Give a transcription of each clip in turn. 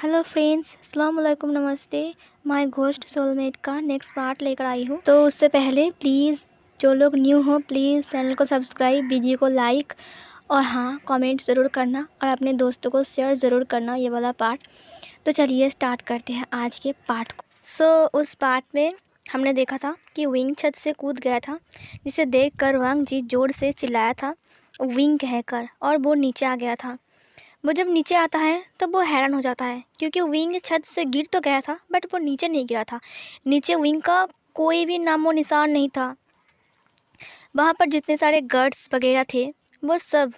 Hello friends, अस्सलाम वालेकुम, नमस्ते। माय घोस्ट सोलमेट का नेक्स्ट पार्ट लेकर आई हूँ। तो उससे पहले प्लीज़ जो लोग न्यू हो प्लीज़ चैनल को सब्सक्राइब, वीडियो को लाइक और हाँ कमेंट ज़रूर करना और अपने दोस्तों को शेयर ज़रूर करना ये वाला पार्ट। तो चलिए स्टार्ट करते हैं आज के पार्ट को। उस पार्ट में हमने देखा था कि विंग छत से कूद गया था, जिसे देख कर वांग जी जोर से चिल्लाया था विंग कहकर, और वो नीचे आ गया था। वो जब नीचे आता है तब वो हैरान हो जाता है क्योंकि विंग छत से गिर तो गया था बट वो नीचे नहीं गिरा था। नीचे विंग का कोई भी नामो निशान नहीं था। वहाँ पर जितने सारे गार्ड्स वगैरह थे वो सब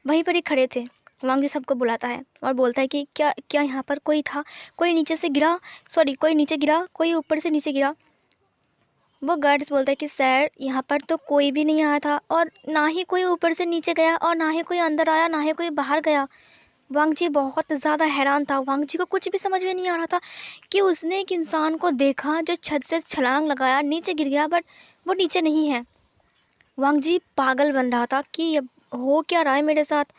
वहीं पर ही खड़े थे। वांग जी सबको बुलाता है और बोलता है कि क्या क्या यहाँ पर कोई था, कोई नीचे से गिरा, कोई नीचे गिरा, कोई ऊपर से नीचे गिरा। वो गार्ड्स बोलता है कि सर यहाँ पर तो कोई भी नहीं आया था और ना ही कोई ऊपर से नीचे गया और ना ही कोई अंदर आया, ना ही कोई बाहर गया। वांग जी बहुत ज़्यादा हैरान था। वांग जी को कुछ भी समझ में नहीं आ रहा था कि उसने एक इंसान को देखा जो छत से छलांग लगाया, नीचे गिर गया बट वो नीचे नहीं है। वांग जी पागल बन रहा था कि अब हो क्या रहा है मेरे साथ।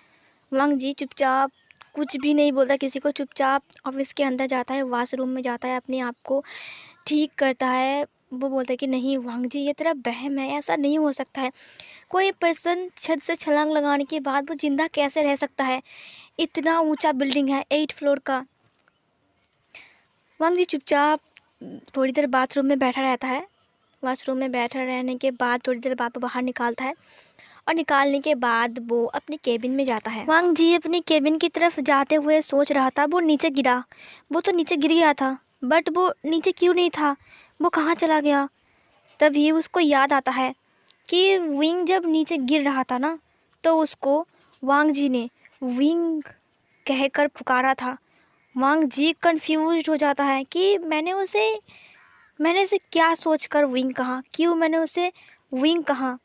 वांग जी चुपचाप कुछ भी नहीं बोलता किसी को, चुपचाप ऑफिस के अंदर जाता है, वॉशरूम में जाता है, अपने आप को ठीक करता है। वो बोलता है कि नहीं वांग जी ये तेरा वहम है, ऐसा नहीं हो सकता है। कोई पर्सन छत से छलांग लगाने के बाद वो जिंदा कैसे रह सकता है? इतना ऊंचा बिल्डिंग है, 8 फ्लोर का। वांग जी चुपचाप थोड़ी देर बाथरूम में बैठा रहता है। वॉशरूम में बैठा रहने के बाद थोड़ी देर बाद वो बाहर निकालता है और निकालने के बाद वो अपने केबिन में जाता है। वांग जी अपनी केबिन की तरफ जाते हुए सोच रहा था वो नीचे गिरा, वो तो नीचे गिर गया था बट वो नीचे क्यों नहीं था, वो कहाँ चला गया? तभी उसको याद आता है कि विंग जब नीचे गिर रहा था ना तो उसको वांग जी ने विंग कहकर पुकारा था। वांग जी कंफ्यूज्ड हो जाता है कि मैंने उसे क्या सोचकर विंग कहा, क्यों मैंने उसे विंग कहा।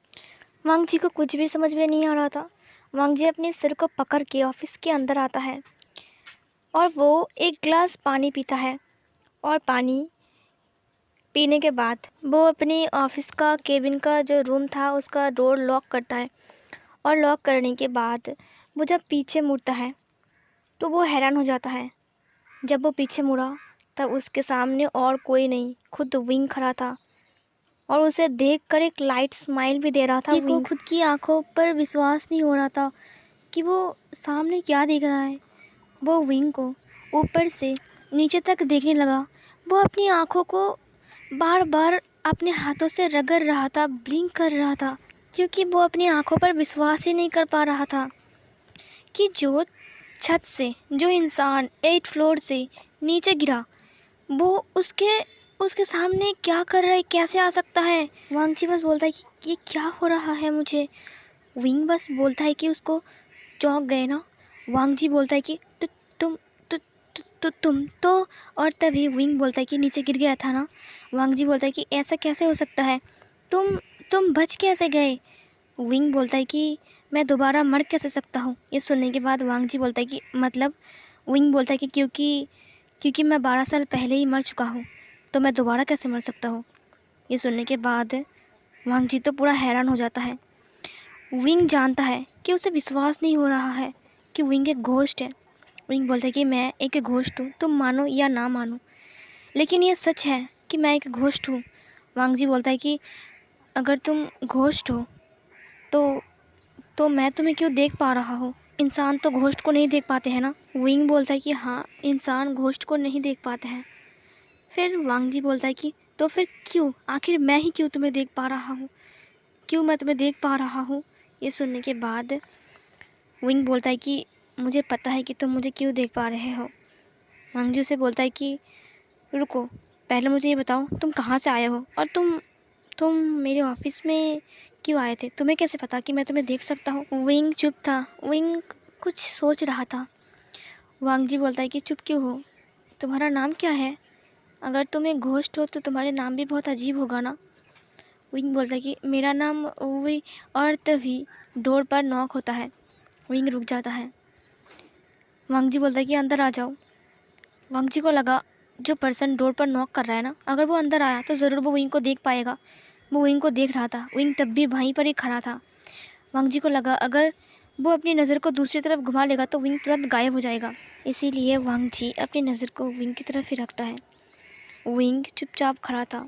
वांग जी को कुछ भी समझ में नहीं आ रहा था। वांग जी अपने सिर को पकड़ के ऑफिस के अंदर आता है और वो एक गिलास पानी पीता है और पानी पीने के बाद वो अपनी ऑफिस का केबिन का जो रूम था उसका डोर लॉक करता है और लॉक करने के बाद वो जब पीछे मुड़ता है तो वो हैरान हो जाता है। जब वो पीछे मुड़ा तब उसके सामने और कोई नहीं, खुद विंग खड़ा था और उसे देखकर एक लाइट स्माइल भी दे रहा था। वो खुद की आंखों पर विश्वास नहीं हो रहा था कि वो सामने क्या देख रहा है। वो विंग को ऊपर से नीचे तक देखने लगा। वो अपनी आंखों को बार बार अपने हाथों से रगड़ रहा था, ब्लिंक कर रहा था, क्योंकि वो अपनी आंखों पर विश्वास ही नहीं कर पा रहा था कि जो छत से जो इंसान 8 फ्लोर से नीचे गिरा वो उसके सामने क्या कर रहा है, कैसे आ सकता है। वांग जी बस बोलता है कि ये क्या हो रहा है मुझे। विंग बस बोलता है कि उसको चौंक गए ना। वांग जी बोलता है कि तुम तो और तभी विंग बोलता है कि नीचे गिर गया था ना। वांग जी बोलता है कि ऐसा कैसे हो सकता है, तुम बच कैसे गए? विंग बोलता है कि मैं दोबारा मर कैसे सकता हूँ। ये सुनने के बाद वांग जी बोलता है कि मतलब, विंग बोलता है कि क्योंकि मैं 12 साल पहले ही मर चुका हूँ तो मैं दोबारा कैसे मर सकता हूँ। ये सुनने के बाद वांग जी तो पूरा हैरान हो जाता है। विंग जानता है कि उसे विश्वास नहीं हो रहा है कि विंग एक घोस्ट है। विंग बोलता है कि मैं एक घोस्ट हूँ, तुम मानो या ना मानो, लेकिन ये सच है कि मैं एक घोस्ट हूँ। वांग जी बोलता है कि अगर तुम घोस्ट हो तो मैं तुम्हें क्यों देख पा रहा हूँ? इंसान तो घोस्ट को नहीं देख पाते हैं ना। विंग बोलता है कि हाँ, इंसान घोस्ट को नहीं देख पाते हैं। फिर वांग जी बोलता है कि तो फिर क्यों, आखिर मैं ही क्यों तुम्हें देख पा रहा हूँ, क्यों मैं तुम्हें देख पा रहा हूँ? ये सुनने के बाद विंग बोलता है कि मुझे पता है कि तुम मुझे क्यों देख पा रहे हो। वांग जी उसे बोलता है कि रुको, पहले मुझे ये बताओ तुम कहाँ से आए हो और तुम मेरे ऑफिस में क्यों आए थे? तुम्हें कैसे पता कि मैं तुम्हें देख सकता हूँ? विंग चुप था। विंग कुछ सोच रहा था। वांग जी बोलता है कि चुप क्यों हो, तुम्हारा नाम क्या है? अगर तुम एक घोस्ट हो तो तुम्हारे नाम भी बहुत अजीब होगा ना। विंग बोलता है कि मेरा नाम वही, और तभी डोर पर नॉक होता है। विंग रुक जाता है। वांग जी बोलता है कि अंदर आ जाओ। वांग जी को लगा जो पर्सन डोर पर नॉक कर रहा है ना, अगर वो अंदर आया तो ज़रूर वो विंग को देख पाएगा। वो विंग को देख रहा था। विंग तब भी वहीं पर ही खड़ा था। वांग जी को लगा अगर वो अपनी नज़र को दूसरी तरफ घुमा लेगा तो विंग तुरंत गायब हो जाएगा। इसीलिए वांग जी अपनी नज़र को विंग की तरफ ही रखता है। विंग चुपचाप खड़ा था।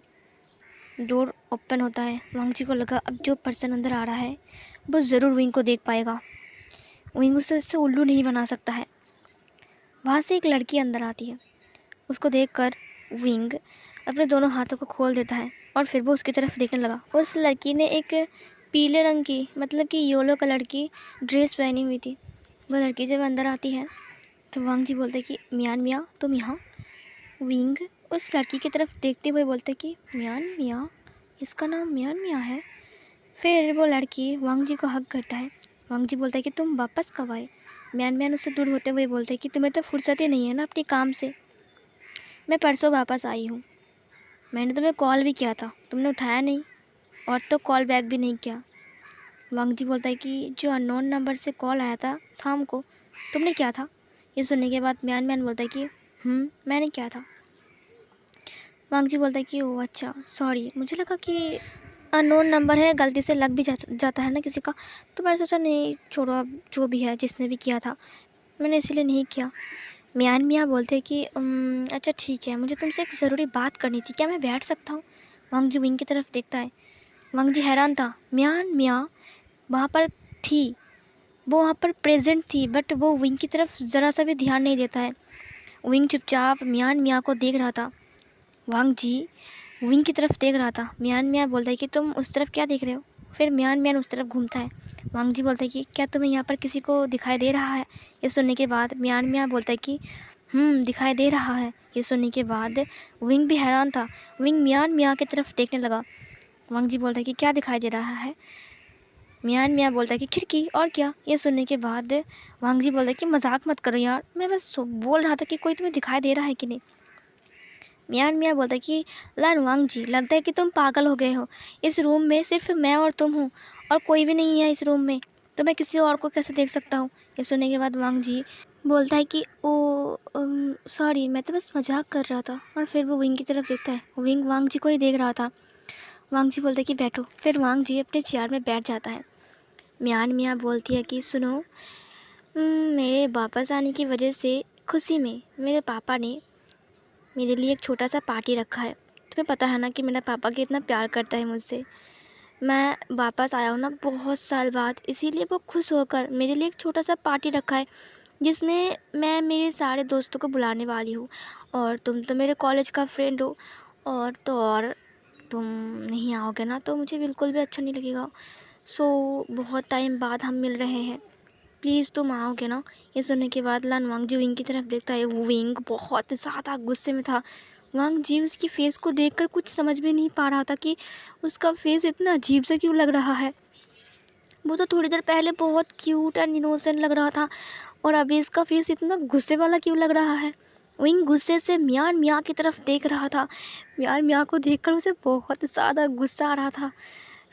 डोर ओपन होता है। वांग जी को लगा अब जो पर्सन अंदर आ रहा है वो ज़रूर विंग को देख पाएगा। विंग उससे उल्लू नहीं बना सकता है। वहाँ से एक लड़की अंदर आती है। उसको देखकर विंग अपने दोनों हाथों को खोल देता है और फिर वो उसकी तरफ देखने लगा। उस लड़की ने एक पीले रंग की मतलब कि येलो कलर की ड्रेस पहनी हुई थी। वो लड़की जब अंदर आती है तो वांग जी बोलते कि मियान मियाँ तुम यहाँ। विंग उस लड़की की तरफ देखते हुए बोलते कि मियान मियाँ, इसका नाम मियान मियाँ है। फिर वो लड़की वांग जी को हक करता है। वांग जी बोलता है कि तुम वापस कब आए। मियान मियाँ उससे दूर होते हुए बोलते हैं कि तुम्हें तो फुर्सत ही नहीं है ना अपने काम से। मैं परसों वापस आई हूँ। मैंने तुम्हें कॉल भी किया था, तुमने उठाया नहीं और तो कॉल बैक भी नहीं किया। वांग जी बोलता है कि जो अननोन नंबर से कॉल आया था शाम को, तुमने क्या था। ये सुनने के बाद मियान मियान बोलता है कि मैंने क्या था। वांग जी बोलता है कि ओह अच्छा सॉरी, मुझे लगा कि अननोन नंबर है, गलती से लग भी जाता है ना किसी का, तो मैंने सोचा नहीं छोड़ो, अब जो भी है जिसने भी किया था मैंने इसीलिए नहीं किया। मियान मियाँ बोलते कि अच्छा ठीक है, मुझे तुमसे एक ज़रूरी बात करनी थी, क्या मैं बैठ सकता हूँ। वांग जी विंग की तरफ देखता है। वांग जी हैरान था। मियान मियाँ वहाँ पर थी, वो वहाँ पर प्रेजेंट थी, बट वो विंग की तरफ ज़रा सा भी ध्यान नहीं देता है। विंग चुपचाप मियान मियाँ को देख रहा था। वांग जी विंग की तरफ देख रहा था। मियान मियाँ बोलता है कि तुम उस तरफ क्या देख रहे हो। फिर मियान मियाँ उस तरफ घूमता है। वांग जी बोलता है कि क्या तुम्हें यहाँ पर किसी को दिखाई दे रहा है। ये सुनने के बाद मियान मियाँ बोलता है कि दिखाई दे रहा है। ये सुनने के बाद विंग भी हैरान था। विंग मियान मियाँ की तरफ देखने लगा। वांग जी बोलता है कि क्या दिखाई दे रहा है। मियान मियाँ बोलता है कि खिड़की, और क्या। ये सुनने के बाद वांग जी बोलता है कि मजाक मत करो यार, मैं बस बोल रहा था कि कोई तुम्हें दिखाई दे रहा है कि नहीं। मियान मियाँ बोलता है कि लान वांग जी, लगता है कि तुम पागल हो गए हो। इस रूम में सिर्फ मैं और तुम हूँ और कोई भी नहीं है इस रूम में, तो मैं किसी और को कैसे देख सकता हूँ। ये सुनने के बाद वांग जी बोलता है कि ओ सॉरी, मैं तो बस मजाक कर रहा था। और फिर वो विंग की तरफ देखता है। विंग वांग जी को ही देख रहा था। वांग जी बोलता है कि बैठो। फिर वांग जी अपने चेयर में बैठ जाता है। मियान मियाँ बोलती है कि सुनो, मेरे वापस आने की वजह से खुशी में मेरे पापा ने मेरे लिए एक छोटा सा पार्टी रखा है। तुम्हें पता है ना कि मेरा पापा कितना प्यार करता है मुझसे। मैं वापस आया हूँ ना बहुत साल बाद, इसीलिए वो खुश होकर मेरे लिए एक छोटा सा पार्टी रखा है जिसमें मैं मेरे सारे दोस्तों को बुलाने वाली हूँ। और तुम तो मेरे कॉलेज का फ्रेंड हो, और तो और तुम नहीं आओगे ना तो मुझे बिल्कुल भी अच्छा नहीं लगेगा। सो बहुत टाइम बाद हम मिल रहे हैं, प्लीज़ तुम आओगे ना। ये सुनने के बाद लान वांग जी विंग की तरफ देखता है। वो विंग बहुत ज़्यादा गुस्से में था। वांग जी उसकी फ़ेस को देखकर कुछ समझ में नहीं पा रहा था कि उसका फेस इतना अजीब सा क्यों लग रहा है। वो तो थोड़ी देर पहले बहुत क्यूट एंड इनोसेंट लग रहा था और अभी इसका फेस इतना गुस्से वाला क्यों लग रहा है। विंग गुस्से से मियान मियाँ की तरफ देख रहा था। मियान मियाँ को देखकर उसे बहुत ज़्यादा गुस्सा आ रहा था।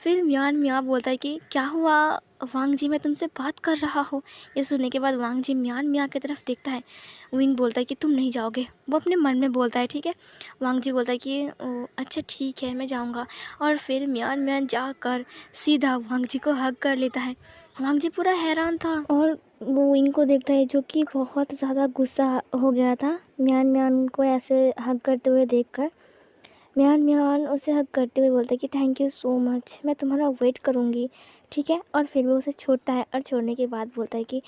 फिर मियान मियाँ बोलता है कि क्या हुआ वांग जी, मैं तुमसे बात कर रहा हूँ। ये सुनने के बाद वांग जी मियान मियाँ की तरफ देखता है। विंग बोलता है कि तुम नहीं जाओगे, वो अपने मन में बोलता है। ठीक है। वांग जी बोलता है कि अच्छा ठीक है मैं जाऊँगा। और फिर मियान मियाँ जाकर सीधा वांग जी को हग कर लेता है। वांग जी पूरा हैरान था और वो विंग को देखता है जो कि बहुत ज़्यादा गुस्सा हो गया था मियान मियान को ऐसे हग करते हुए देखकर। मियान मियान उसे हग करते हुए बोलता है कि थैंक यू सो मच, मैं तुम्हारा वेट करूँगी। ठीक है। और फिर वो उसे छोड़ता है और छोड़ने के बाद बोलता है कि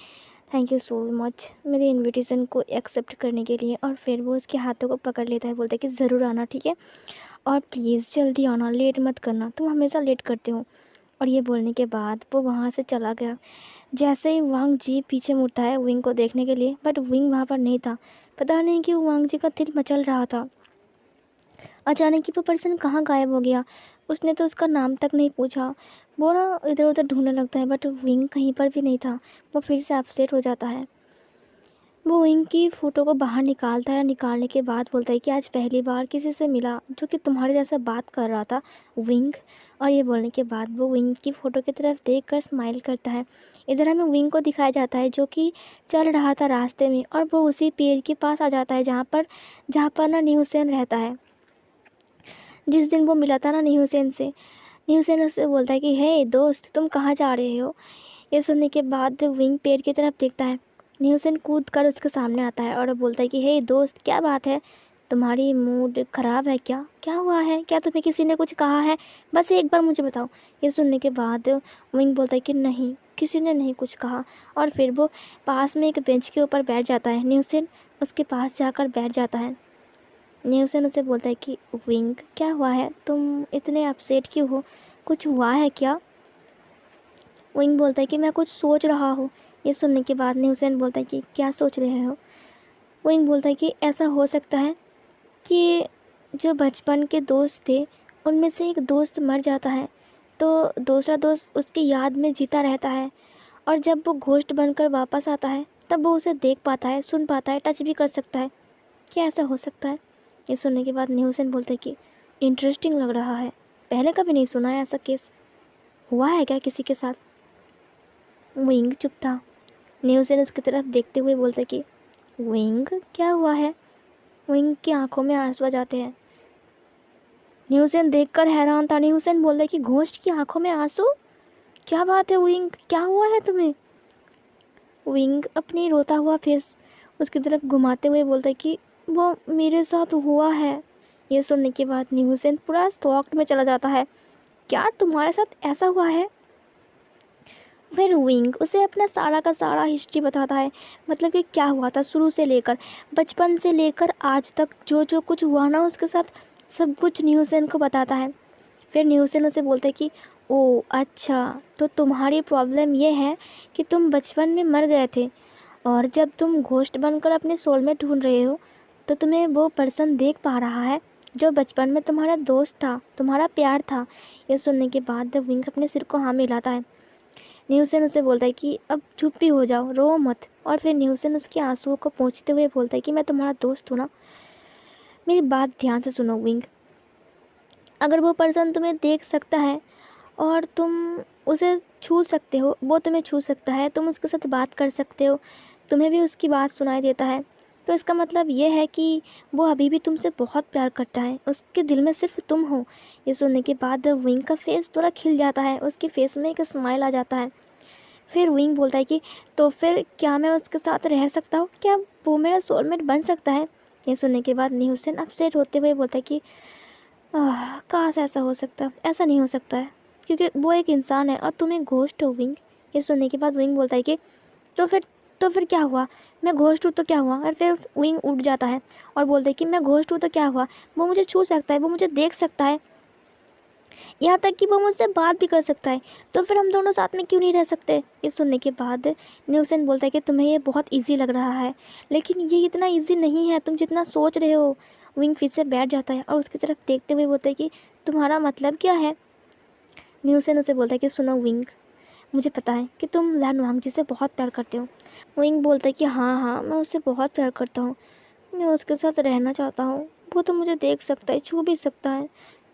थैंक यू सो मच मेरे इनविटेशन को एक्सेप्ट करने के लिए। और फिर वो उसके हाथों को पकड़ लेता है, बोलता है कि ज़रूर आना। ठीक है। और प्लीज़ जल्दी आना, लेट मत करना, तुम हमेशा लेट करते हो। और ये बोलने के बाद वो वहाँ से चला गया। जैसे ही वांग जी पीछे मुड़ता है विंग को देखने के लिए, बट विंग वहाँ पर नहीं था। पता नहीं कि वांग जी का दिल मचल रहा था। अचानक ही वो पर्सन कहाँ गायब हो गया। उसने तो उसका नाम तक नहीं पूछा। वो ना इधर उधर ढूंढने लगता है, बट विंग कहीं पर भी नहीं था। वो फिर से अपसेट हो जाता है। वो विंग की फ़ोटो को बाहर निकालता है। निकालने के बाद बोलता है कि आज पहली बार किसी से मिला जो कि तुम्हारे जैसा बात कर रहा था विंग। और ये बोलने के बाद वो विंग की फ़ोटो की तरफ देखकर स्माइल करता है। इधर हमें विंग को दिखाया जाता है जो कि चल रहा था रास्ते में, और वो उसी पेड़ के पास आ जाता है जहाँ पर ना न्यूसेन रहता है। जिस दिन वो मिला था ना न्यूसेन से, न्यूसेन उससे बोलता है कि हे दोस्त, तुम कहाँ जा रहे हो। ये सुनने के बाद विंग पेड़ की तरफ देखता है। न्यूसन कूद कर उसके सामने आता है और बोलता है कि हे दोस्त, क्या बात है, तुम्हारी मूड ख़राब है क्या? क्या हुआ है? क्या तुम्हें किसी ने कुछ कहा है? बस एक बार मुझे बताओ। ये सुनने के बाद विंग बोलता है कि नहीं, किसी ने नहीं कुछ कहा। और फिर वो पास में एक बेंच के ऊपर बैठ जाता है। न्यूसन उसके पास जाकर बैठ जाता है। न्यूसन उसे बोलता है कि विंग, क्या हुआ है, तुम इतने अपसेट क्यों हो, कुछ हुआ है क्या? विंग बोलता है कि मैं कुछ सोच रहा हूँ। ये सुनने के बाद न्यूसन बोलता है कि क्या सोच रहे हो? विंग बोलता है कि ऐसा हो सकता है कि जो बचपन के दोस्त थे उनमें से एक दोस्त मर जाता है तो दूसरा दोस्त उसकी याद में जीता रहता है, और जब वो घोस्ट बनकर वापस आता है तब वो उसे देख पाता है, सुन पाता है, टच भी कर सकता है। क्या ऐसा हो सकता है? ये सुनने के बाद न्यूसन बोलते हैं कि इंटरेस्टिंग लग रहा है, पहले कभी नहीं सुना है ऐसा केस, हुआ है क्या किसी के साथ? विंग चुप था। न्यूसन उसकी तरफ देखते हुए बोलता है कि विंग, क्या हुआ है? विंग की आंखों में आंसू आ जाते हैं। न्यूसन देखकर हैरान था। न्यूसन बोलता है कि घोस्ट की आंखों में आंसू, क्या बात है विंग, क्या हुआ है तुम्हें? विंग अपनी रोता हुआ फेस उसकी तरफ घुमाते हुए बोलता है कि वो मेरे साथ हुआ है। ये सुनने के बाद न्यूसन पूरा शॉक्ड में चला जाता है। क्या तुम्हारे साथ ऐसा हुआ है? फिर विंग उसे अपना सारा का सारा हिस्ट्री बताता है, मतलब कि क्या हुआ था शुरू से लेकर, बचपन से लेकर आज तक जो जो कुछ हुआ ना उसके साथ, सब कुछ न्यूसन को बताता है। फिर न्यूसन उसे बोलता है कि ओ अच्छा, तो तुम्हारी प्रॉब्लम ये है कि तुम बचपन में मर गए थे और जब तुम घोस्ट बनकर अपने सोल में ढूंढ रहे हो तो तुम्हें वो पर्सन देख पा रहा है जो बचपन में तुम्हारा दोस्त था, तुम्हारा प्यार था। ये सुनने के बाद विंग अपने सिर को हाँ मिलाता है। न्यूसन उसे बोलता है कि अब चुप भी हो जाओ, रो मत। और फिर न्यूसन उसके आंसुओं को पोंछते हुए बोलता है कि मैं तुम्हारा दोस्त हूँ ना, मेरी बात ध्यान से सुनो विंग। अगर वो पर्सन तुम्हें देख सकता है और तुम उसे छू सकते हो, वो तुम्हें छू सकता है, तुम उसके साथ बात कर सकते हो, तुम्हें भी उसकी बात सुनाई देता है, तो इसका मतलब ये है कि वो अभी भी तुमसे बहुत प्यार करता है, उसके दिल में सिर्फ तुम हो। ये सुनने के बाद विंग का फेस थोड़ा खिल जाता है, उसके फेस में एक स्माइल आ जाता है। फिर विंग बोलता है कि तो फिर क्या मैं उसके साथ रह सकता हूँ, क्या वो मेरा सोलमेट बन सकता है? ये सुनने के बाद न्यूसन अपसेट होते हुए बोलता है कि काश ऐसा हो सकता, ऐसा नहीं हो सकता है क्योंकि वो एक इंसान है और तुम एक घोस्ट हो विंग। ये सुनने के बाद विंग बोलता है कि तो फिर क्या हुआ, मैं घोस्ट हूँ तो क्या हुआ? और फिर विंग उठ जाता है और बोलता है कि मैं घोस्ट हूँ तो क्या हुआ, वो मुझे छू सकता है, वो मुझे देख सकता है, यहाँ तक कि वो मुझसे बात भी कर सकता है, तो फिर हम दोनों साथ में क्यों नहीं रह सकते? ये सुनने के बाद न्यूसन बोलता है कि तुम्हें ये बहुत ईजी लग रहा है, लेकिन ये इतना ईजी नहीं है तुम जितना सोच रहे हो। विंग फिर से बैठ जाता है और उसकी तरफ देखते हुए बोलता है कि तुम्हारा मतलब क्या है? न्यूसन उसे बोलता है कि सुनो विंग, मुझे पता है कि तुम लैन वांगजी से बहुत प्यार करते हो। विंग बोलता है कि हाँ हाँ, मैं उससे बहुत प्यार करता हूँ, मैं उसके साथ रहना चाहता हूँ, वो तो मुझे देख सकता है, छू भी सकता है,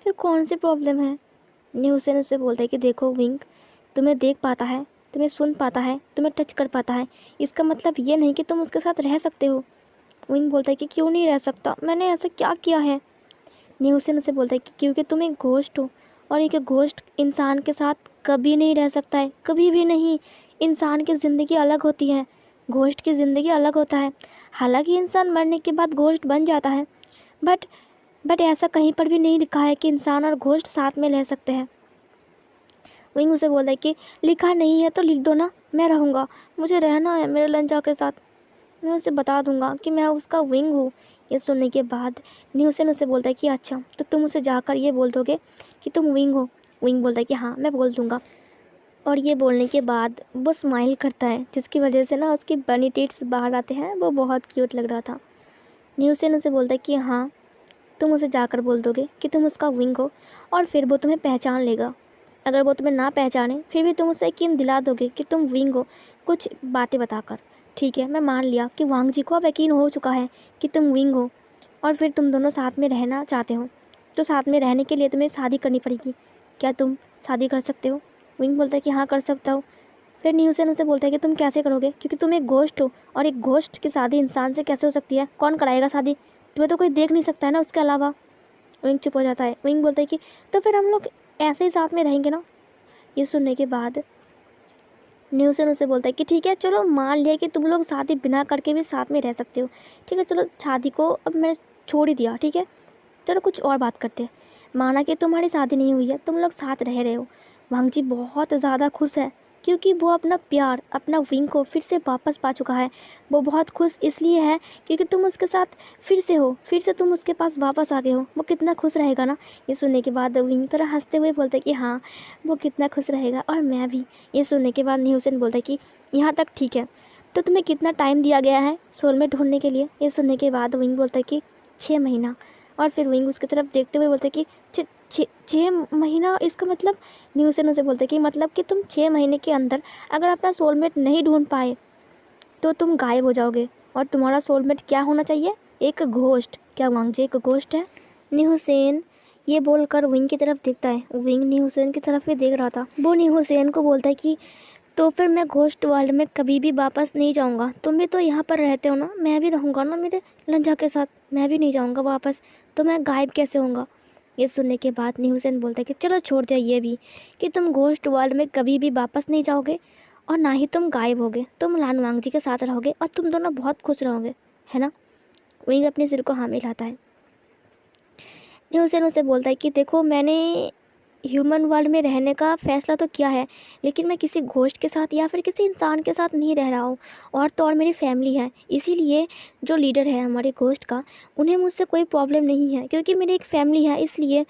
फिर कौन सी प्रॉब्लम है? न्यूसन उससे बोलता है कि देखो विंग, तुम्हें देख पाता है, तुम्हें सुन पाता है, तुम्हें टच कर पाता है, इसका मतलब ये नहीं कि तुम उसके साथ रह सकते हो। विंग बोलता है कि क्यों नहीं रह सकता, मैंने ऐसा क्या किया है? न्यूसन उसे बोलता है कि क्योंकि तुम एक घोस्ट हो और एक घोस्ट इंसान के साथ कभी नहीं रह सकता है, कभी भी नहीं। इंसान की ज़िंदगी अलग होती है, घोस्ट की ज़िंदगी अलग होता है। हालांकि इंसान मरने के बाद घोस्ट बन जाता है, बट ऐसा कहीं पर भी नहीं लिखा है कि इंसान और घोस्ट साथ में रह सकते हैं। विंग उसे बोलता है कि लिखा नहीं है तो लिख दो ना, मैं रहूँगा, मुझे रहना है मेरे लंचा के साथ, मैं उसे बता दूँगा कि मैं उसका विंग हूँ। ये सुनने के बाद न्यूसन उसे बोलता है कि अच्छा, तो तुम उसे जाकर ये बोल दोगे कि तुम विंग हो? विंग बोलता है कि हाँ, मैं बोल दूँगा। और ये बोलने के बाद वो स्माइल करता है, जिसकी वजह से ना उसकी बनी टिट्स बाहर आते हैं, वो बहुत क्यूट लग रहा था। न्यूसन उसे बोलता है कि हाँ, तुम उसे जाकर बोल दोगे कि तुम उसका विंग हो और फिर वो तुम्हें पहचान लेगा। अगर वो तुम्हें ना पहचाने फिर भी तुम उसे यकीन दिला दोगे कि तुम विंग हो, कुछ बातें बताकर। ठीक है, मैं मान लिया कि वांग जी को अब यकीन हो चुका है कि तुम विंग हो और फिर तुम दोनों साथ में रहना चाहते हो, तो साथ में रहने के लिए तुम्हें शादी करनी पड़ेगी। क्या तुम शादी कर सकते हो? विंग बोलता है कि हाँ, कर सकता हूँ। फिर न्यूसन उसे बोलता है कि तुम कैसे करोगे, क्योंकि तुम एक घोस्ट हो और एक घोस्ट की शादी इंसान से कैसे हो सकती है? कौन कराएगा शादी? तुम्हें तो कोई देख नहीं सकता है ना उसके अलावा। विंग चुप हो जाता है। विंग बोलता है कि तो फिर हम लोग ऐसे ही साथ में रहेंगे ना। ये सुनने के बाद न्यूसन उसे बोलता है कि ठीक है चलो, मान लिया कि तुम लोग शादी बिना करके भी साथ में रह सकते हो, ठीक है चलो शादी को अब मैंने छोड़ ही दिया, ठीक है चलो कुछ और बात करते हैं। माना कि तुम्हारी शादी नहीं हुई है, तुम लोग साथ रह रहे हो। वांग जी बहुत ज़्यादा खुश है क्योंकि वो अपना प्यार, अपना विंग को फिर से वापस पा चुका है। वो बहुत खुश इसलिए है क्योंकि तुम उसके साथ फिर से हो, फिर से तुम उसके पास वापस आ गए हो। वो कितना खुश रहेगा ना। ये सुनने के बाद विंग थोड़ा हंसते हुए बोलता है कि हाँ वो कितना खुश रहेगा, और मैं भी। ये सुनने के बाद न्यूसन बोलता है कि यहाँ तक ठीक है, तो तुम्हें कितना टाइम दिया गया है सोलमेट ढूंढने के लिए। ये सुनने के बाद विंग बोलता है कि 6 महीना। और फिर विंग उसकी तरफ देखते हुए बोलते हैं कि 6 महीना, इसका मतलब। न्यूसन उसे बोलते हैं कि मतलब कि तुम 6 महीने के अंदर अगर अपना सोलमेट नहीं ढूंढ पाए तो तुम गायब हो जाओगे। और तुम्हारा सोलमेट क्या होना चाहिए? एक घोस्ट। क्या वांग जी एक घोस्ट है? न्यूसेन ये बोलकर विंग की तरफ देखता है। विंग न्यूसेन की तरफ ही देख रहा था। वो न्यूसेन को बोलता है कि तो फिर मैं घोस्ट वर्ल्ड में कभी भी वापस नहीं जाऊंगा। तुम भी तो यहाँ पर रहते हो ना, मैं भी रहूँगा ना मेरे लंजा के साथ, मैं भी नहीं जाऊँगा वापस, तो मैं गायब कैसे होऊंगा। ये सुनने के बाद न्यूसेन बोलता है कि चलो छोड़ दिया ये भी, कि तुम घोस्ट वर्ल्ड में कभी भी वापस नहीं जाओगे और ना ही तुम गायब होगे, तुम लान वांग जी के साथ रहोगे और तुम दोनों बहुत खुश रहोगे, है ना। विंग अपने सिर को हाँ मिलाता है। न्यूसेन उसे बोलता है कि देखो मैंने ह्यूमन वर्ल्ड में रहने का फ़ैसला तो किया है, लेकिन मैं किसी घोस्ट के साथ या फिर किसी इंसान के साथ नहीं रह रहा हूँ। और तो और मेरी फैमिली है, इसीलिए जो लीडर है हमारे घोस्ट का, उन्हें मुझसे कोई प्रॉब्लम नहीं है क्योंकि मेरी एक फैमिली है, इसलिए।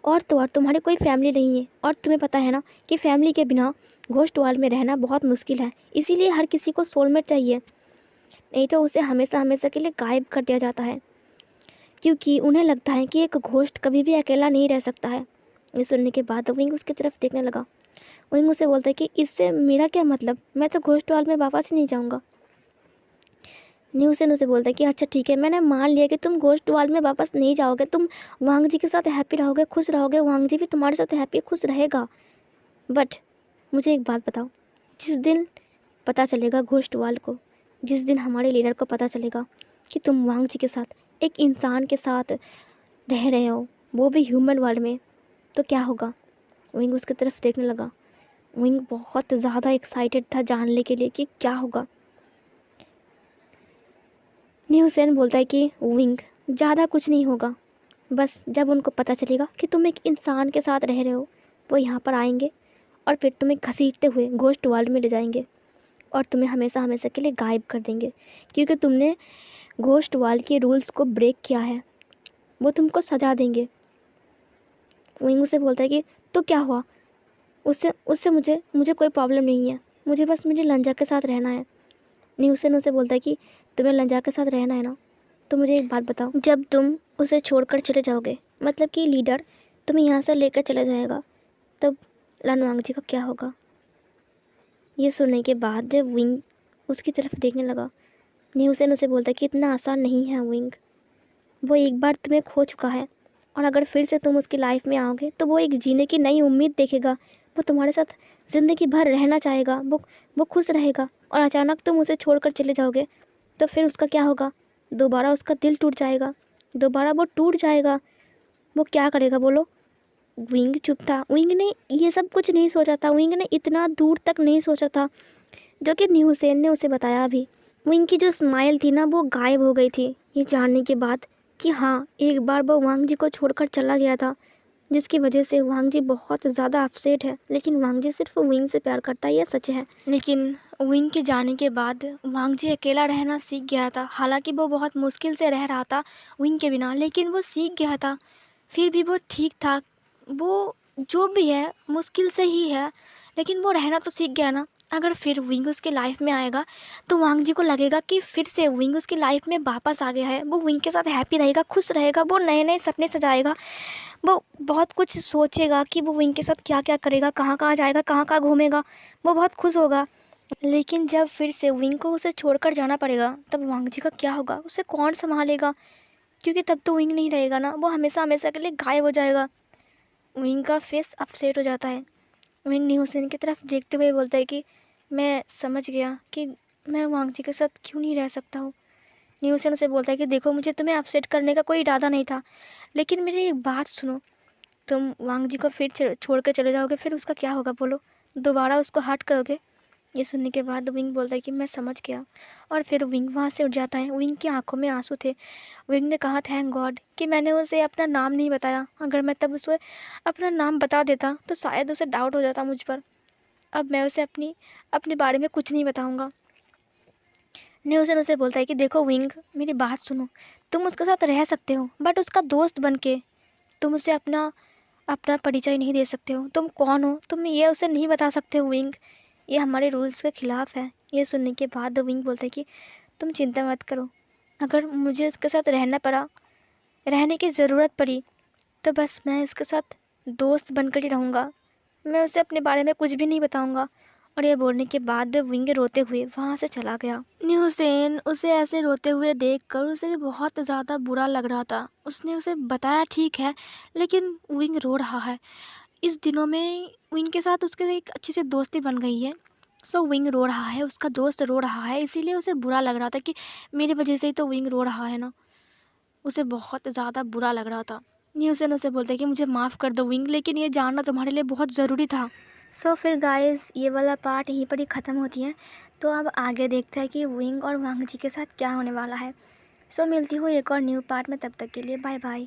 और तो और तुम्हारी कोई फैमिली नहीं है, और तुम्हें पता है ना कि फैमिली के बिना घोस्ट वर्ल्ड में रहना बहुत मुश्किल है, इसीलिए हर किसी को सोलमेट चाहिए, नहीं तो उसे हमेशा हमेशा के लिए गायब कर दिया जाता है, क्योंकि उन्हें लगता है कि एक घोस्ट कभी भी अकेला नहीं रह सकता है। ये सुनने के बाद विंग उसकी तरफ देखने लगा। विंग उसे बोलता है कि इससे मेरा क्या मतलब, मैं तो घोस्ट वर्ल्ड में वापस ही नहीं जाऊंगा। न्यूसेन उसे बोलता है कि अच्छा ठीक है, मैंने मान लिया कि तुम घोस्ट वर्ल्ड में वापस नहीं जाओगे, तुम वांग जी के साथ हैप्पी रहोगे, खुश रहोगे, वांग जी भी तुम्हारे साथ हैप्पी खुश रहेगा। बट मुझे एक बात बताओ, जिस दिन पता चलेगा घोस्ट वर्ल्ड को, जिस दिन हमारे लीडर को पता चलेगा कि तुम वांग जी के साथ एक इंसान के साथ रह रहे हो, वो भी ह्यूमन वर्ल्ड में, तो क्या होगा। विंग उसकी तरफ देखने लगा। विंग बहुत ज़्यादा एक्साइटेड था जानने के लिए कि क्या होगा। न्यूसेन बोलता है कि विंग ज़्यादा कुछ नहीं होगा, बस जब उनको पता चलेगा कि तुम एक इंसान के साथ रह रहे हो, वो यहाँ पर आएंगे और फिर तुम्हें घसीटते हुए घोस्ट वर्ल्ड में ले जाएंगे और तुम्हें हमेशा हमेशा के लिए गायब कर देंगे, क्योंकि तुमने घोस्ट वर्ल्ड के रूल्स को ब्रेक किया है। वो तुमको सजा देंगे। विंग उसे बोलता है कि तो क्या हुआ, उससे उससे मुझे कोई प्रॉब्लम नहीं है, मुझे बस मेरी लंजा के साथ रहना है। न्यूसेन उसे बोलता है कि तुम्हें लंजा के साथ रहना है ना, तो मुझे एक बात बताओ, जब तुम उसे छोड़कर चले जाओगे, मतलब कि लीडर तुम्हें यहाँ से लेकर चले जाएगा, तब लन वांग जी का क्या होगा। ये सुनने के बाद विंग उसकी तरफ देखने लगा। न्यूसेन उसे बोलता है कि इतना आसान नहीं है विंग, वो एक बार तुम्हें खो चुका है, और अगर फिर से तुम उसकी लाइफ में आओगे तो वो एक जीने की नई उम्मीद देखेगा, वो तुम्हारे साथ ज़िंदगी भर रहना चाहेगा, वो खुश रहेगा। और अचानक तुम उसे छोड़कर चले जाओगे तो फिर उसका क्या होगा, दोबारा उसका दिल टूट जाएगा, दोबारा वो टूट जाएगा, वो क्या करेगा बोलो। विंग चुप था। विंग ने ये सब कुछ नहीं सोचा था, विंग ने इतना दूर तक नहीं सोचा था जो कि न्यूसेन ने उसे बताया अभी। विंग की जो स्माइल थी ना, वो गायब हो गई थी ये जानने के बाद कि हाँ, एक बार वो वांग जी को छोड़कर चला गया था, जिसकी वजह से वांग जी बहुत ज़्यादा अपसेट है। लेकिन वांग जी सिर्फ विंग से प्यार करता है, ये सच है। लेकिन विंग के जाने के बाद वांग जी अकेला रहना सीख गया था। हालांकि वो बहुत मुश्किल से रह रहा था विंग के बिना, लेकिन वो सीख गया था। फिर भी वो ठीक था, वो जो भी है मुश्किल से ही है, लेकिन वो रहना तो सीख गया ना। अगर फिर विंग उसके लाइफ में आएगा तो वांग जी को लगेगा कि फिर से विंग उसकी लाइफ में वापस आ गया है, वो विंग के साथ हैप्पी रहेगा, खुश रहेगा, वो नए नए सपने सजाएगा, वो बहुत कुछ सोचेगा कि वो विंग के साथ क्या क्या करेगा, कहाँ कहाँ जाएगा, कहाँ कहाँ घूमेगा, वो बहुत खुश होगा। लेकिन जब फिर से विंग को उसे छोड़कर जाना पड़ेगा, तब वांग जी का क्या होगा, उसे कौन संभालेगा, क्योंकि तब तो विंग नहीं रहेगा ना, वो हमेशा हमेशा के लिए गायब हो जाएगा। विंग का फेस अपसेट हो जाता है। विंग न्यूसेन की तरफ देखते हुए बोलता है कि मैं समझ गया कि मैं वांग जी के साथ क्यों नहीं रह सकता हूँ। न्यूसेन उसे बोलता है कि देखो, मुझे तुम्हें अपसेट करने का कोई इरादा नहीं था, लेकिन मेरी एक बात सुनो, तुम वांग जी को फिर छोड़ कर चले जाओगे, फिर उसका क्या होगा बोलो, दोबारा उसको हर्ट करोगे, ये सुनने के बाद विंग बोलता है कि मैं समझ गया, और फिर विंग वहाँ से उठ जाता है। विंग की आंखों में आंसू थे। विंग ने कहा, थैंक गॉड कि मैंने उसे अपना नाम नहीं बताया। अगर मैं तब उसे अपना नाम बता देता तो शायद उसे डाउट हो जाता मुझ पर। अब मैं उसे अपने बारे में कुछ नहीं बताऊँगा। न्यूज़न उसे बोलता है कि देखो विंग, मेरी बात सुनो, तुम उसके साथ रह सकते हो बट उसका दोस्त बन के तुम उसे अपना अपना परिचय नहीं दे सकते हो। तुम कौन हो तुम ये उसे नहीं बता सकते हो विंग, ये हमारे रूल्स के ख़िलाफ़ है। ये सुनने के बाद विंग बोलता है कि तुम चिंता मत करो, अगर मुझे उसके साथ रहने की ज़रूरत पड़ी तो बस मैं उसके साथ दोस्त बनकर ही रहूँगा, मैं उसे अपने बारे में कुछ भी नहीं बताऊँगा। और ये बोलने के बाद विंग रोते हुए वहाँ से चला गया। न्यूसेन उसे ऐसे रोते हुए देखकर उसे बहुत ज़्यादा बुरा लग रहा था। उसने उसे बताया ठीक है, लेकिन विंग रो रहा है। इस दिनों में विंग के साथ उसके एक अच्छी सी दोस्ती बन गई है। सो विंग रो रहा है, उसका दोस्त रो रहा है, इसीलिए उसे बुरा लग रहा था कि मेरी वजह से ही तो विंग रो रहा है ना। उसे बहुत ज़्यादा बुरा लग रहा था। न्यूसेन उसे बोलते कि मुझे माफ़ कर दो विंग, लेकिन ये जानना तुम्हारे लिए बहुत ज़रूरी था। सो फिर गाइस ये वाला पार्ट यहीं पर ही ख़त्म होती है। तो अब आगे देखते हैं कि विंग और वांग जी के साथ क्या होने वाला है। सो मिलती हूँ एक और न्यू पार्ट में, तब तक के लिए बाय बाय।